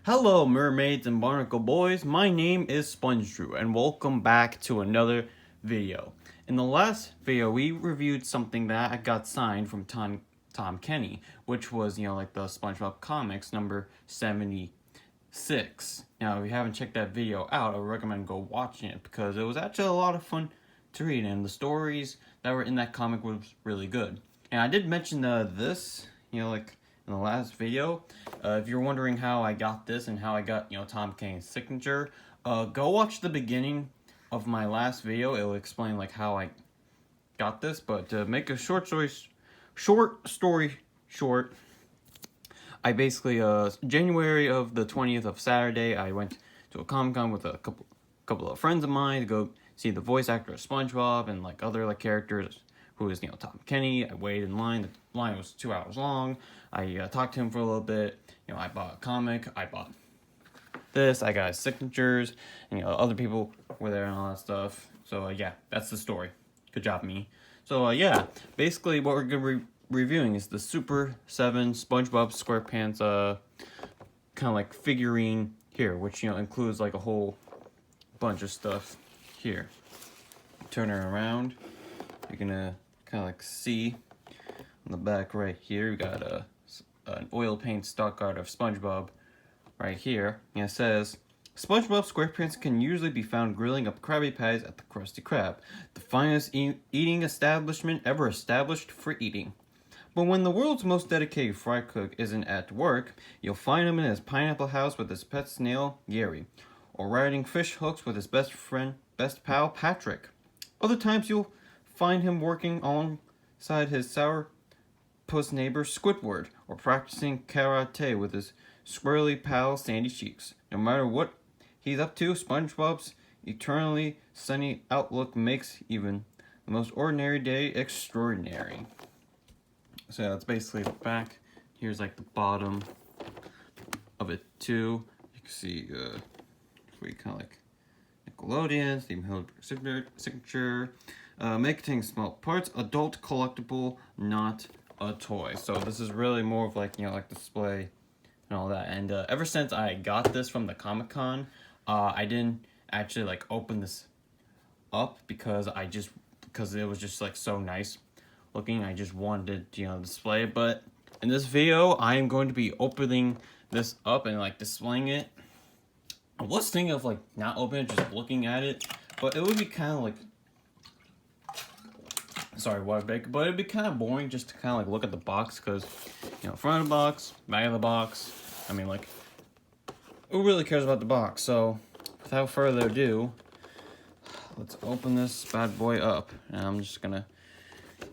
Hello mermaids and barnacle boys, my name is SpongeDrew and welcome back to another video. In the last video we reviewed something that got signed from Tom Kenny, which was, like the SpongeBob comics number 76. Now if you haven't checked that video out, I would recommend go watching it because it was actually a lot of fun to read and the stories that were in that comic was really good. And I did mention this, in the last video. If you're wondering how I got this and how I got, Tom Kenny's signature, go watch the beginning of my last video. It'll explain like how I got this. But to make a short story short, I basically January of the 20th of Saturday, I went to a Comic-Con with a couple of friends of mine to go see the voice actor of SpongeBob and like other characters who is, Tom Kenny. I waited in line. The line was 2 hours long. I talked to him for a little bit. I bought a comic. I bought this. I got his signatures. And, other people were there and all that stuff. So, yeah, that's the story. Good job, me. So, yeah, basically what we're going to be reviewing is the Super 7 SpongeBob SquarePants kind of like figurine here, which, includes like a whole bunch of stuff here. Turn her around. You're going to kind of like see on the back right here, we got an oil paint stock art of SpongeBob right here. And it says, SpongeBob SquarePants can usually be found grilling up Krabby Patties at the Krusty Krab, the finest eating establishment ever established for eating. But when the world's most dedicated fry cook isn't at work, you'll find him in his pineapple house with his pet snail, Gary, or riding fish hooks with his best pal, Patrick. Other times you'll find him working alongside his sourpuss neighbor Squidward, or practicing karate with his squirrely pal Sandy Cheeks. No matter what he's up to, SpongeBob's eternally sunny outlook makes even the most ordinary day extraordinary. So that's basically the back. Here's like the bottom of it too. You can see we kind of like Nickelodeon, Steven HillenBurg signature. May contain small parts, adult collectible, not a toy. So this is really more of like, like display and all that. And ever since I got this from the Comic-Con, I didn't actually like open this up because it was just like so nice looking. I just wanted to, display it. But in this video, I am going to be opening this up and like displaying it. I was thinking of like not opening it, just looking at it, but it would be kind of like, sorry, but it'd be kind of boring just to kind of like look at the box because, front of the box, back of the box. I mean, like, who really cares about the box? So, without further ado, let's open this bad boy up. And I'm just gonna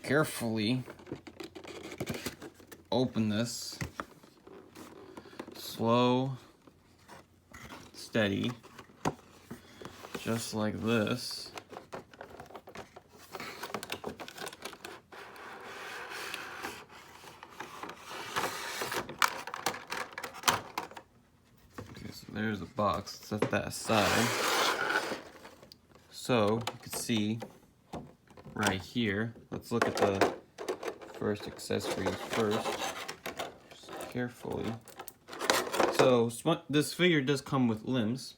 carefully open this. Slow, steady, just like this. There's a box. Set that aside. So you can see right here. Let's look at the first accessories first, just carefully. So this figure does come with limbs.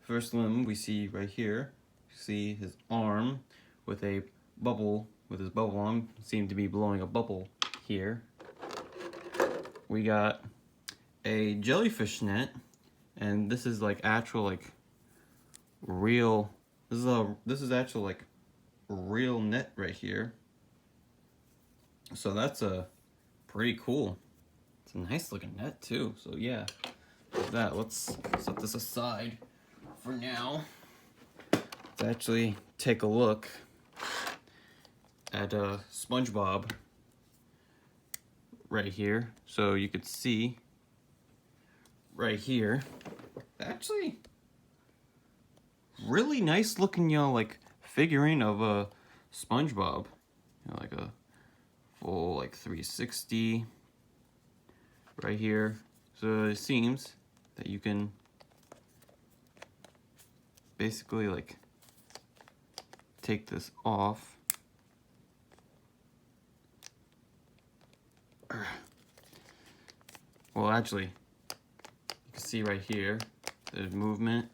First limb we see right here. You see his arm with a bubble, with his bubble arm. Seemed to be blowing a bubble here. We got a jellyfish net. And this is like actual like real. This is actual like real net right here. So that's pretty cool. It's a nice looking net too. So yeah, with that, let's set this aside for now. Let's actually take a look at SpongeBob right here. So you could see right here, actually really nice looking, like figurine of SpongeBob. Like a full like 360 right here. So it seems that you can basically like take this off. Well, actually, you can see right here, there's movement.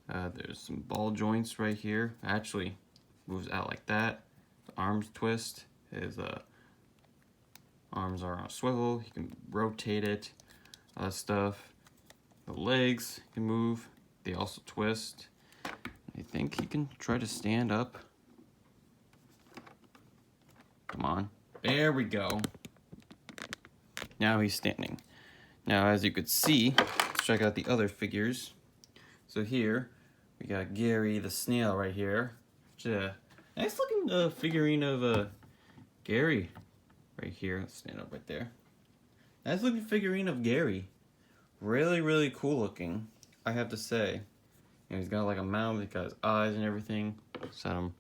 There's some ball joints right here. Actually moves out like that. The arms twist. His arms are on a swivel. You can rotate it. All that stuff. The legs can move. They also twist. I think he can try to stand up. Come on. There we go. Now he's standing. Now, as you could see, let's check out the other figures. So here, we got Gary the snail right here. Nice looking figurine of Gary right here. Let's stand up right there. Nice looking figurine of Gary. Really, really cool looking, I have to say. You know, he's got like a mouth, he's got his eyes and everything. Set him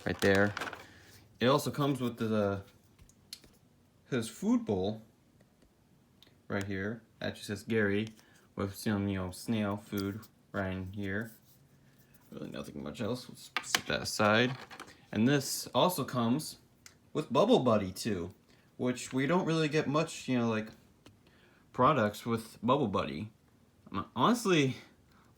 right there. It also comes with his food bowl right here. Actually says Gary with some, you know, snail food right in here. Really nothing much else. Let's set that aside. And this also comes with Bubble Buddy too, which we don't really get much, you know, like products with Bubble Buddy. I'm honestly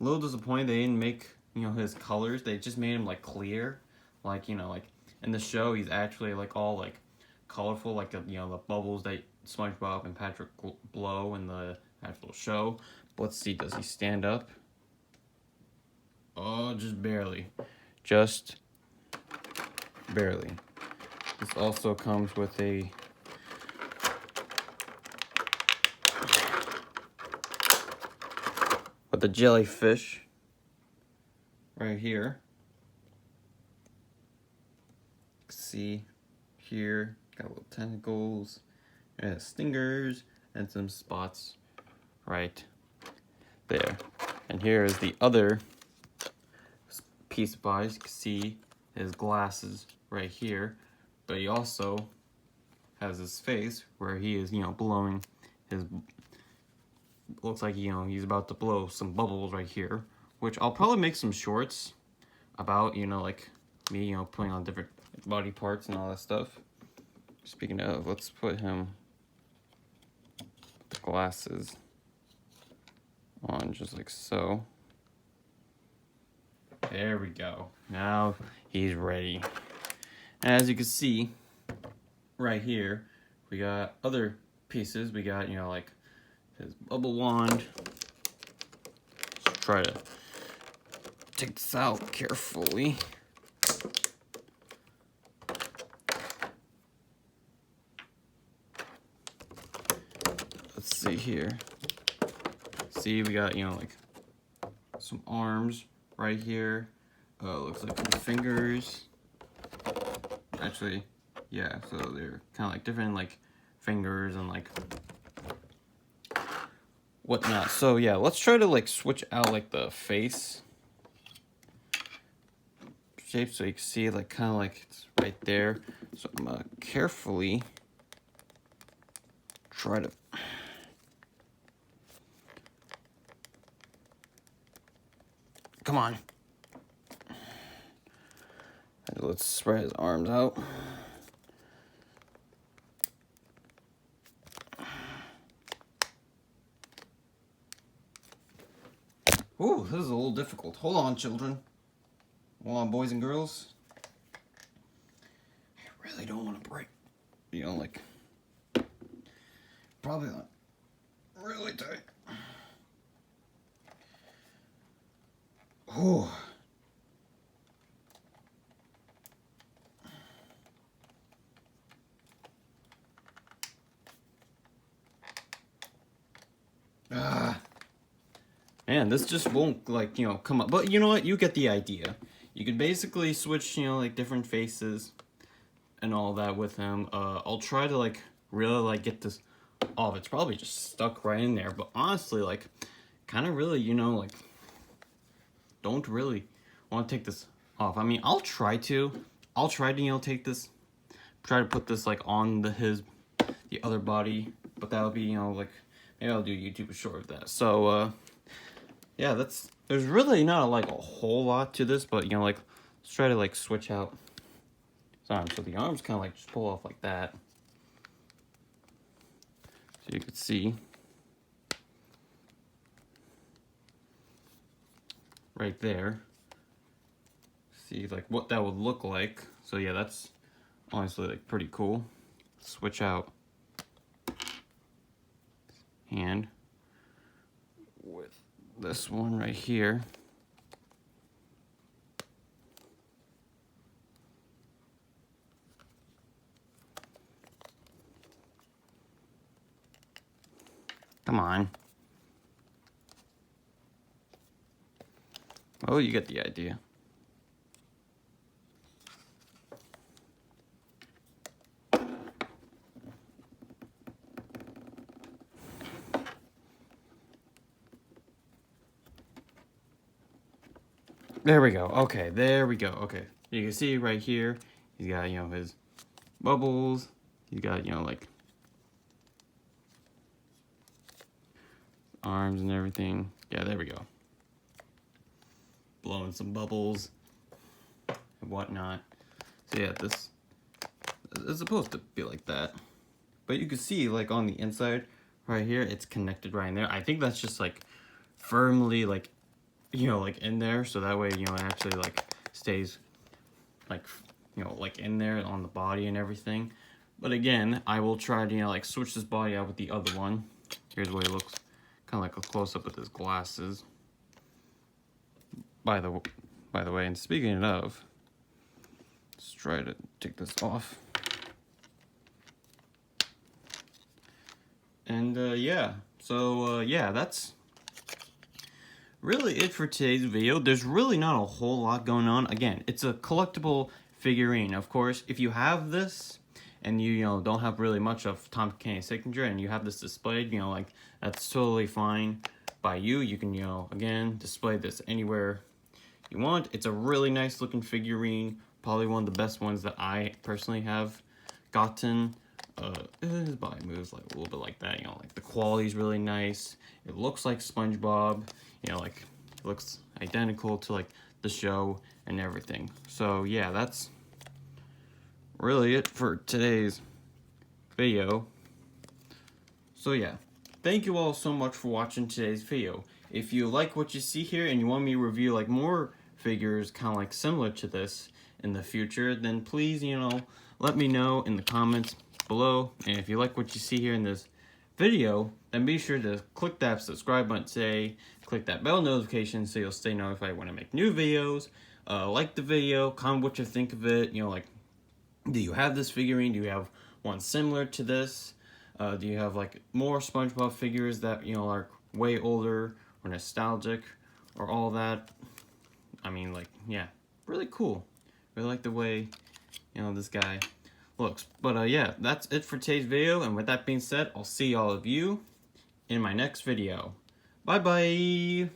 a little disappointed they didn't make, you know, his colors. They just made him like clear, like, you know, like in the show he's actually like all like colorful, like you know, the bubbles that SpongeBob and Patrick blow in the actual show. But let's see, does he stand up? Oh, just barely. Just barely. This also comes with a jellyfish right here. See here, got little tentacles, and stingers, and some spots right there. And here is the other piece of body. You can see his glasses right here, but he also has his face where he is, you know, blowing his, looks like, you know, he's about to blow some bubbles right here, which I'll probably make some shorts about, you know, like me, you know, putting on different body parts and all that stuff. Speaking of, let's put him the glasses on just like so. There we go. Now he's ready. And as you can see right here, we got other pieces. We got, you know, like his bubble wand. Let's try to take this out carefully. Let's see here. See, we got, you know, like some arms right here. Looks like some fingers. Actually, yeah, so they're kind of like different, like fingers and like whatnot. So yeah, let's try to like switch out like the face shape so you can see like kind of like it's right there. So I'm gonna carefully try to come on. And let's spread his arms out. Ooh, this is a little difficult. Hold on, children. Hold on, boys and girls. I really don't want to break. You know, like, probably not really tight. Ooh. Man, this just won't, like, you know, come up. But you know what? You get the idea. You could basically switch, you know, like, different faces and all that with him. I'll try to, like, really, like, get this off. It's probably just stuck right in there. But honestly, like, kind of really, you know, like, don't really want to take this off. I mean, I'll try to, you know, take this, try to put this, like, on the other body. But that'll be, you know, like, maybe I'll do a YouTube short of that. So, yeah, there's really not like a whole lot to this, but you know, like, let's try to like switch out his arms. So the arms kind of like just pull off like that. So you can see. right there. See like what that would look like. So yeah, that's honestly like pretty cool. Switch out hand with this one right here. Come on. Oh, you get the idea. There we go. Okay, there we go. Okay. You can see right here, he's got, you know, his bubbles. He's got, you know, like arms and everything. Yeah, there we go. Blowing some bubbles and whatnot. So yeah, this is supposed to be like that. But you can see like on the inside right here, it's connected right in there. I think that's just like firmly like, you know, like in there. So that way, you know, it actually like stays like, you know, like in there on the body and everything. But again, I will try to, you know, like switch this body out with the other one. Here's what he looks, kind of like a close-up with his glasses. By the way, and speaking of, let's try to take this off. And yeah, so yeah, that's really it for today's video. There's really not a whole lot going on. Again, it's a collectible figurine. Of course, if you have this and you know don't have really much of Tom Kenny's signature and you have this displayed, you know, like that's totally fine by you. You can, you know, again, display this anywhere you want. It's a really nice looking figurine, probably one of the best ones that I personally have gotten. His body moves like a little bit like that, you know, like the quality's really nice. It looks like SpongeBob, you know, like it looks identical to like the show and everything. So yeah, that's really it for today's video. So yeah, thank you all so much for watching today's video. If you like what you see here and you want me to review like more figures kind of like similar to this in the future, then please, you know, let me know in the comments below. And if you like what you see here in this video, then be sure to click that subscribe button today, click that bell notification so you'll stay notified when I make new videos. Like the video, comment what you think of it, you know, like, do you have this figurine? Do you have one similar to this? Do you have like more SpongeBob figures that, you know, are way older or nostalgic or all that? I mean, like, yeah, really cool. Really like the way, you know, this guy looks. But yeah, that's it for today's video. And with that being said, I'll see all of you in my next video. Bye bye.